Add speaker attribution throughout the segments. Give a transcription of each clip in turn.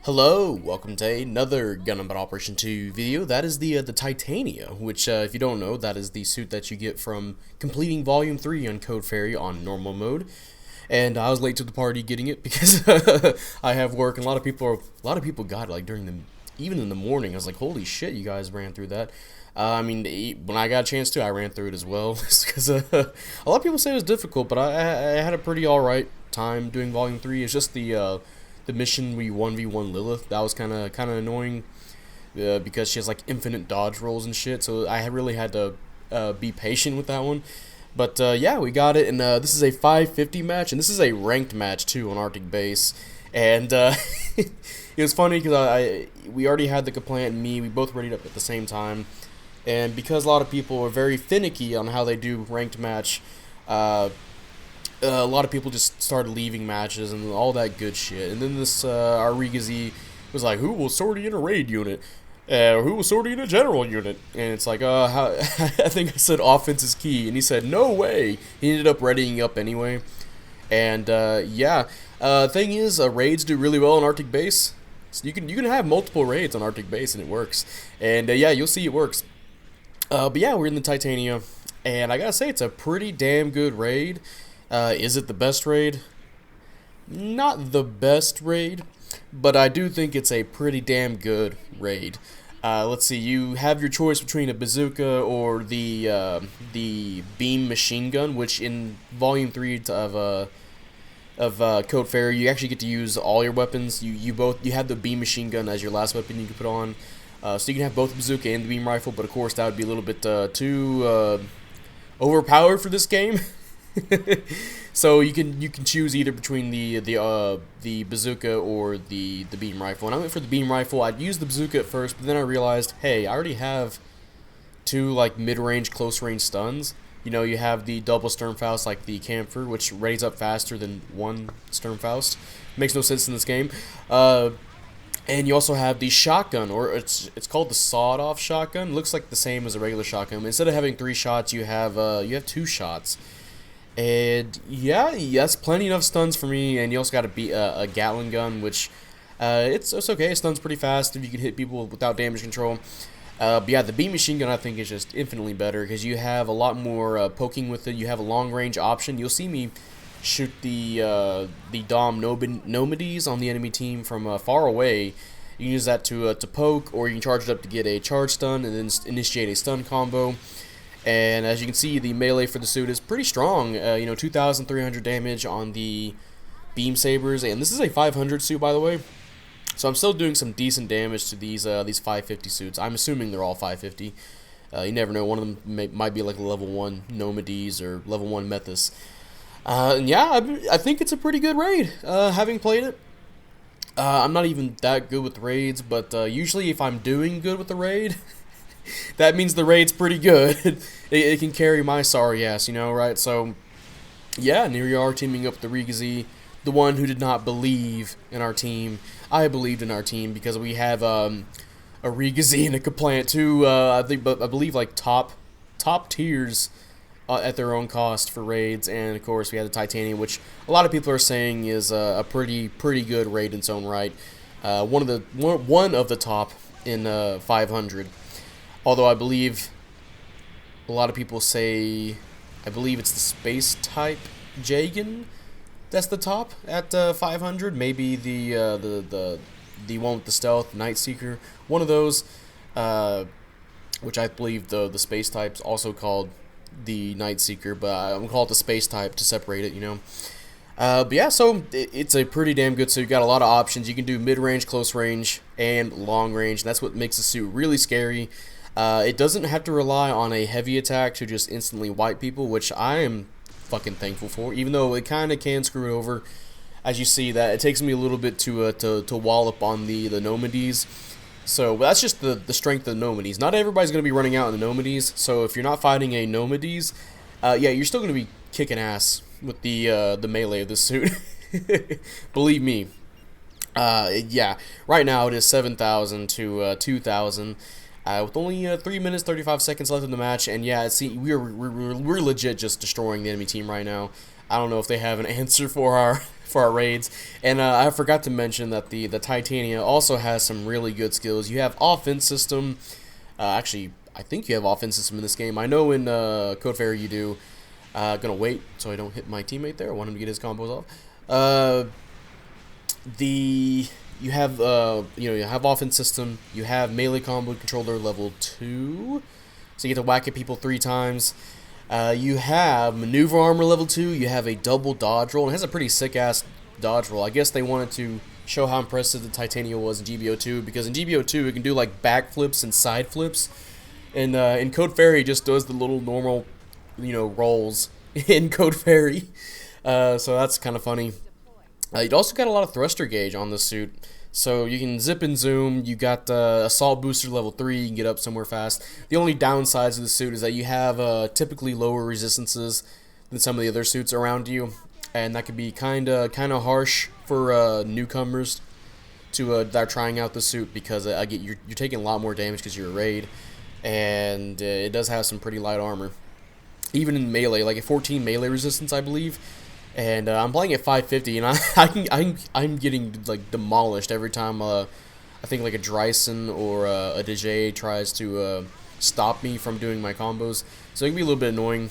Speaker 1: Hello, welcome to another Gundam Battle Operation 2 video. That is the Titania, which, if you don't know, that is the suit that you get from completing Volume 3 on Code Fairy on normal mode. And I was late to the party getting it because I have work, and a lot of people got it, like, even in the morning. I was like, holy shit, you guys ran through that. When I got a chance to, I ran through it as well, because a lot of people say it was difficult, but I had a pretty alright time doing Volume 3. It's just the mission we 1v1 Lilith, that was kind of annoying because she has like infinite dodge rolls and shit, so I really had to be patient with that one. But yeah, we got it, and this is a 550 match, and this is a ranked match too on Arctic Base. And it was funny because we already had the gaplant and me, we both readied up at the same time, and because a lot of people are very finicky on how they do ranked match, a lot of people just started leaving matches and all that good shit. And then this Arigazi was like, "Who will sortie in a raid unit? Who will sortie in a general unit?" And it's like, I think I said offense is key, and he said, "No way." He ended up readying up anyway. And yeah, thing is, raids do really well on Arctic Base. So you can have multiple raids on Arctic Base and it works. And yeah, you'll see it works. But yeah, we're in the Titania, and I gotta say, it's a pretty damn good raid. Is it the best raid? Not the best raid, but I do think it's a pretty damn good raid. Let's see, you have your choice between a bazooka or the beam machine gun, which in Volume 3 of Code Fairy, you actually get to use all your weapons. You have the beam machine gun as your last weapon you can put on. So you can have both the bazooka and the beam rifle, but of course that would be a little bit too overpowered for this game. So you can choose either between the bazooka or the beam rifle. And I went for the beam rifle. I'd use the bazooka at first, but then I realized, hey, I already have two like mid-range, close-range stuns. You know, you have the double Sturmfaust like the Camphor, which readies up faster than one Sturmfaust. Makes no sense in this game. And you also have the shotgun, or it's called the sawed-off shotgun. It looks like the same as a regular shotgun. Instead of having 3 shots, you have 2 shots. And yeah, that's plenty enough stuns for me. And you also got a Gatling gun, which it's okay. It stuns pretty fast if you can hit people without damage control. But yeah, the beam machine gun I think is just infinitely better because you have a lot more poking with it. You have a long range option. You'll see me shoot the Dom Nomades on the enemy team from far away. You can use that to poke, or you can charge it up to get a charge stun and then initiate a stun combo. And as you can see, the melee for the suit is pretty strong. 2,300 damage on the beam sabers, and this is a 500 suit, by the way. So I'm still doing some decent damage to these 550 suits. I'm assuming they're all 550. You never know. One of them might be like a level 1 Nomades or level 1 Methus. And yeah, I think it's a pretty good raid. Having played it, I'm not even that good with raids, but usually if I'm doing good with the raid, that means the raid's pretty good. it can carry my sorry ass, right? So, yeah, and here we are teaming up with the Arigazi, the one who did not believe in our team. I believed in our team because we have a Arigazi and a gaplant too. I believe like top tiers at their own cost for raids, and of course we have the Titania, which a lot of people are saying is a pretty good raid in its own right. One of the top in 500. Although I believe a lot of people say, I believe it's the space type Jagan that's the top at 500. Maybe the one with the stealth Night Seeker, one of those, which I believe the space type's also called the Night Seeker, but I'm gonna call it the space type to separate it, But yeah, so it's a pretty damn good suit. You got a lot of options. You can do mid-range, close range, and long range. And that's what makes the suit really scary. It doesn't have to rely on a heavy attack to just instantly wipe people, which I am fucking thankful for, even though it kind of can screw it over. As you see, that it takes me a little bit to wallop on the Nomades. So that's just the strength of the Nomades. Not everybody's going to be running out in the Nomades, so if you're not fighting a Nomades, yeah, you're still going to be kicking ass with the melee of this suit. Believe me. Yeah, right now it is 7,000 to 2,000. With only 3 minutes 35 seconds left in the match, and yeah, see, we're legit just destroying the enemy team right now. I don't know if they have an answer for for our raids. And I forgot to mention that the Titania also has some really good skills. You have offense system. Actually, I think you have offense system in this game. I know in Code Fairy you do. Gonna wait so I don't hit my teammate there. I want him to get his combos off. You have you have offense system. You have melee combo controller level 2, so you get to whack at people 3 times. You have maneuver armor level 2. You have a double dodge roll. It has a pretty sick ass dodge roll. I guess they wanted to show how impressive the Titania was in GBO2, because in GBO2 it can do like backflips and side flips, and in Code Fairy it just does the little normal, rolls in Code Fairy. So that's kind of funny. You also got a lot of thruster gauge on this suit, so you can zip and zoom. You got assault booster level 3. You can get up somewhere fast. The only downsides of the suit is that you have typically lower resistances than some of the other suits around you, and that could be kind of harsh for newcomers to that are trying out the suit, because you're taking a lot more damage because you're a raid, and it does have some pretty light armor, even in melee, like a 14 melee resistance, I believe. And I'm playing at 550, and I'm getting like demolished every time I think like a Dryson or a DJ tries to stop me from doing my combos. So it can be a little bit annoying.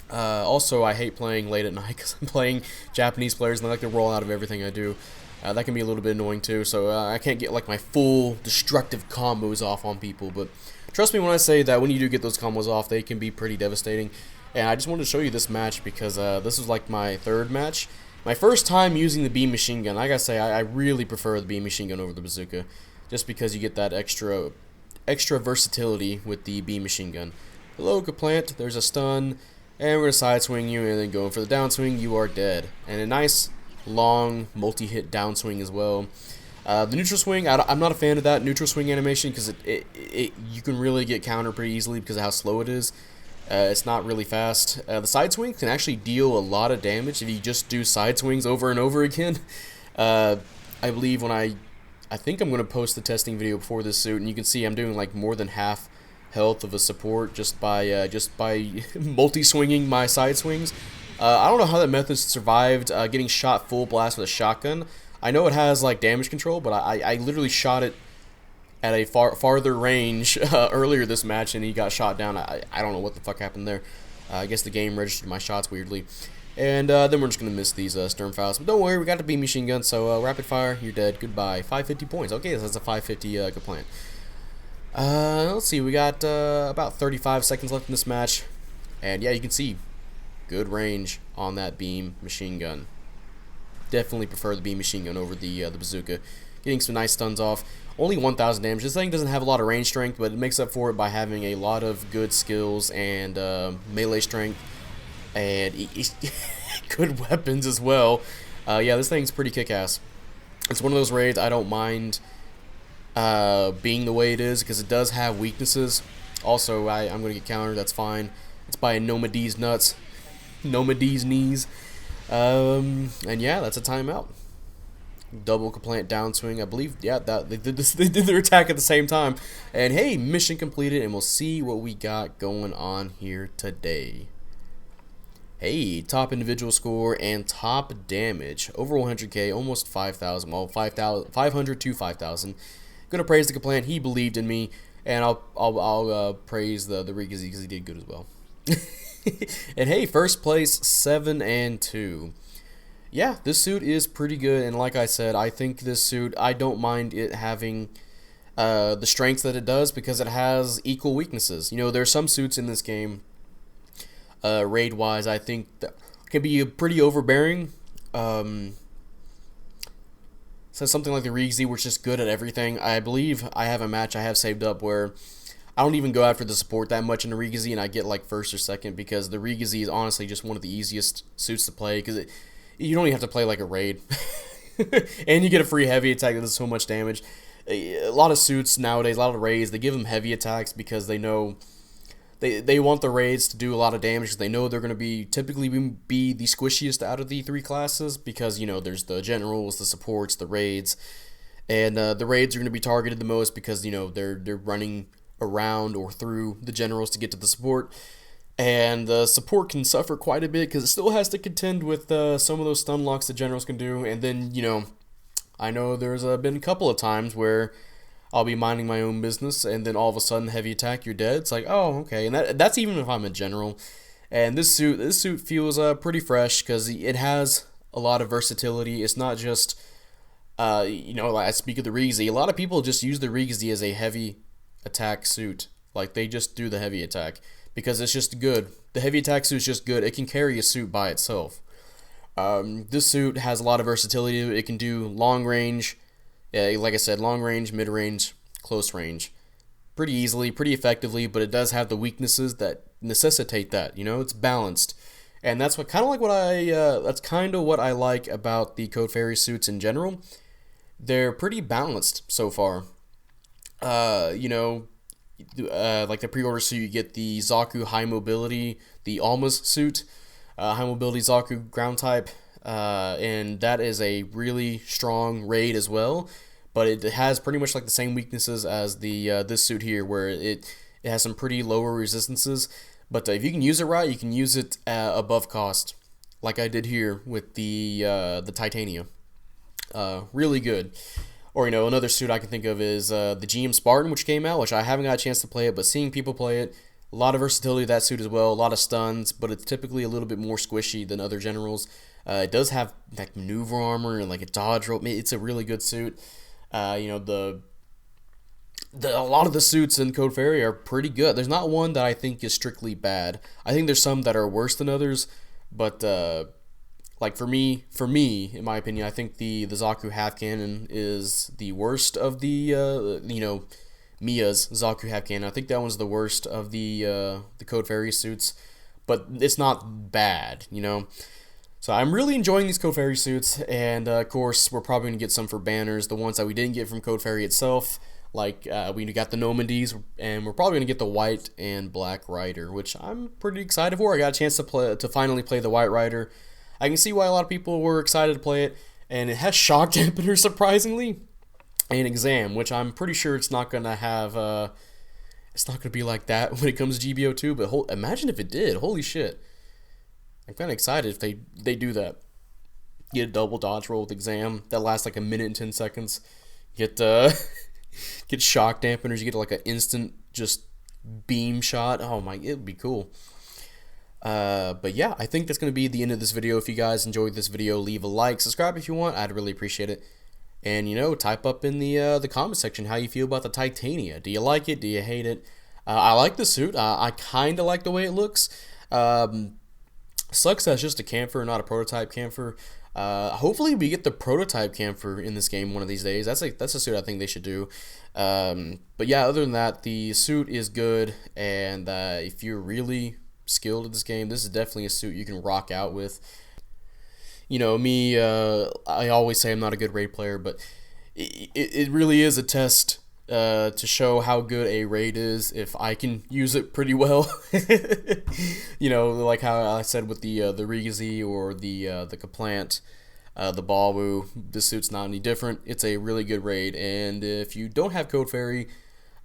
Speaker 1: Also, I hate playing late at night because I'm playing Japanese players and they like to roll out of everything I do. That can be a little bit annoying too. So I can't get like my full destructive combos off on people. But trust me when I say that when you do get those combos off, they can be pretty devastating. And I just wanted to show you this match because this was like my 3rd match. My first time using the beam machine gun. I gotta say, I really prefer the beam machine gun over the bazooka, just because you get that extra versatility with the beam machine gun. Hello, gaplant. There's a stun, and we're gonna side swing you, and then going for the downswing. You are dead. And a nice long multi-hit downswing as well. The neutral swing, I'm not a fan of that neutral swing animation because you can really get countered pretty easily because of how slow it is. It's not really fast. The side swing can actually deal a lot of damage if you just do side swings over and over again. I believe when I think I'm going to post the testing video before this suit, and you can see I'm doing like more than half health of a support just by multi-swinging my side swings. I don't know how that method survived getting shot full blast with a shotgun. I know it has like damage control, but I literally shot it at a farther range earlier this match, and he got shot down. I don't know what the fuck happened there. I guess the game registered my shots weirdly. And then we're just going to miss these Stern Files. But don't worry, we got the beam machine gun, so rapid fire, you're dead. Goodbye. 550 points. Okay, so that's a 550 gaplant. Let's see, we got about 35 seconds left in this match. And yeah, you can see good range on that beam machine gun. Definitely prefer the beam machine gun over the bazooka. Getting some nice stuns off. Only 1,000 damage. This thing doesn't have a lot of range strength, but it makes up for it by having a lot of good skills and melee strength and good weapons as well. Yeah, this thing's pretty kick-ass. It's one of those raids I don't mind being the way it is because it does have weaknesses. Also, I'm going to get countered. That's fine. It's by a Nomad's nuts. Nomad's knees. And yeah, that's a timeout. Double gaplant downswing, I believe. Yeah, they did their attack at the same time. And hey, mission completed, and we'll see what we got going on here today. Hey, top individual score and top damage over 100k, almost 5,000. Well, 500 to 5,000. Gonna praise the gaplant. He believed in me, and I'll praise the Rigazi because he did good as well. And hey, first place 7-2. Yeah, this suit is pretty good, and like I said, I think this suit, I don't mind it having the strengths that it does because it has equal weaknesses. You know, there are some suits in this game, raid-wise, I think that can be pretty overbearing. So something like the Rigazi, which is good at everything. I believe I have a match I have saved up where I don't even go after the support that much in the Rigazi, and I get like first or second because the Rigazi is honestly just one of the easiest suits to play because you don't even have to play like a raid. And you get a free heavy attack that does so much damage. A lot of suits nowadays, a lot of raids, they give them heavy attacks because they know they want the raids to do a lot of damage because they know they're going to be typically be the squishiest out of the 3 classes because, you know, there's the generals, the supports, the raids. And the raids are going to be targeted the most because, you know, they're running around or through the generals to get to the support. and the support can suffer quite a bit because it still has to contend with some of those stun locks the generals can do. And then, I know there's been a couple of times where I'll be minding my own business, and then all of a sudden, heavy attack, you're dead. It's like, oh, okay, and that's even if I'm a general. And this suit feels pretty fresh because it has a lot of versatility. It's not just like I speak of the Rigsy. A lot of people just use the Rigsy as a heavy attack suit. Like they just do the heavy attack because it's just good. The heavy attack suit is just good. It can carry a suit by itself. This suit has a lot of versatility. It can do long range, like I said, long range, mid range, close range, pretty easily, pretty effectively. But it does have the weaknesses that necessitate that. It's balanced, and that's that's kind of what I like about the Code Fairy suits in general. They're pretty balanced so far. Like the pre-order suit, you get the Zaku High Mobility, the Alma's suit, High Mobility Zaku ground type, and that is a really strong raid as well. But it has pretty much like the same weaknesses as the this suit here, where it has some pretty lower resistances. But if you can use it right, you can use it above cost, like I did here with the Titania. Really good. Or, another suit I can think of is the GM Spartan, which came out, which I haven't got a chance to play it, but seeing people play it, a lot of versatility of that suit as well, a lot of stuns, but it's typically a little bit more squishy than other generals. It does have like maneuver armor and like a dodge rope. It's a really good suit. A lot of the suits in Code Fairy are pretty good. There's not one that I think is strictly bad. I think there's some that are worse than others, but like for me, in my opinion, I think the Zaku half cannon is the worst of the Mia's Zaku half cannon. I think that one's the worst of the Code Fairy suits, but it's not bad, So I'm really enjoying these Code Fairy suits, and of course we're probably gonna get some for banners, the ones that we didn't get from Code Fairy itself. Like we got the Normandies, and we're probably gonna get the White and Black Rider, which I'm pretty excited for. I got a chance to finally play the White Rider. I can see why a lot of people were excited to play it, and it has shock dampener surprisingly, and exam, which I'm pretty sure it's not gonna have. It's not gonna be like that when it comes to GBO2. But imagine if it did. Holy shit! I'm kind of excited if they do that. Get a double dodge roll with exam that lasts like a minute and 10 seconds. Get get shock dampeners. You get like an instant just beam shot. Oh my, it'd be cool. But yeah, I think that's going to be the end of this video. If you guys enjoyed this video, leave a like, subscribe if you want. I'd really appreciate it. And, type up in the comment section how you feel about the Titania. Do you like it? Do you hate it? I like the suit. I kind of like the way it looks. Sucks that it's just a camphor, not a prototype camphor. Hopefully we get the prototype camphor in this game one of these days. That's a suit I think they should do. But yeah, other than that, the suit is good. And if you're really skilled at this game, this is definitely a suit you can rock out with. Me, I always say I'm not a good raid player, but it really is a test to show how good a raid is if I can use it pretty well. Like how I said with the Rigazi or the Gaplant, the Bawu, this suit's not any different. It's a really good raid, and if you don't have Code Fairy,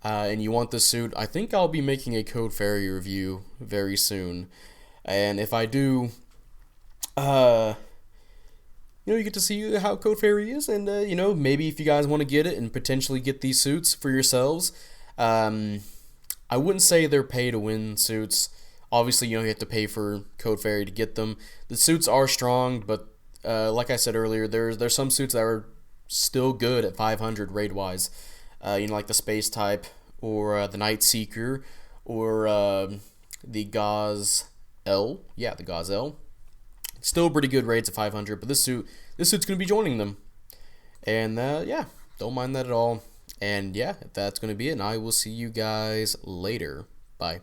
Speaker 1: and you want this suit, I think I'll be making a Code Fairy review very soon. And if I do, you get to see how Code Fairy is, and maybe if you guys want to get it and potentially get these suits for yourselves. I wouldn't say they're pay to win suits. Obviously, you have to pay for Code Fairy to get them. The suits are strong, but like I said earlier, there's some suits that are still good at 500 raid wise. Like the Space type, or the Night Seeker, or the Gazelle. Yeah, the Gazelle. Still pretty good raids at 500, but this suit's going to be joining them. And yeah, don't mind that at all. And yeah, that's going to be it, and I will see you guys later. Bye.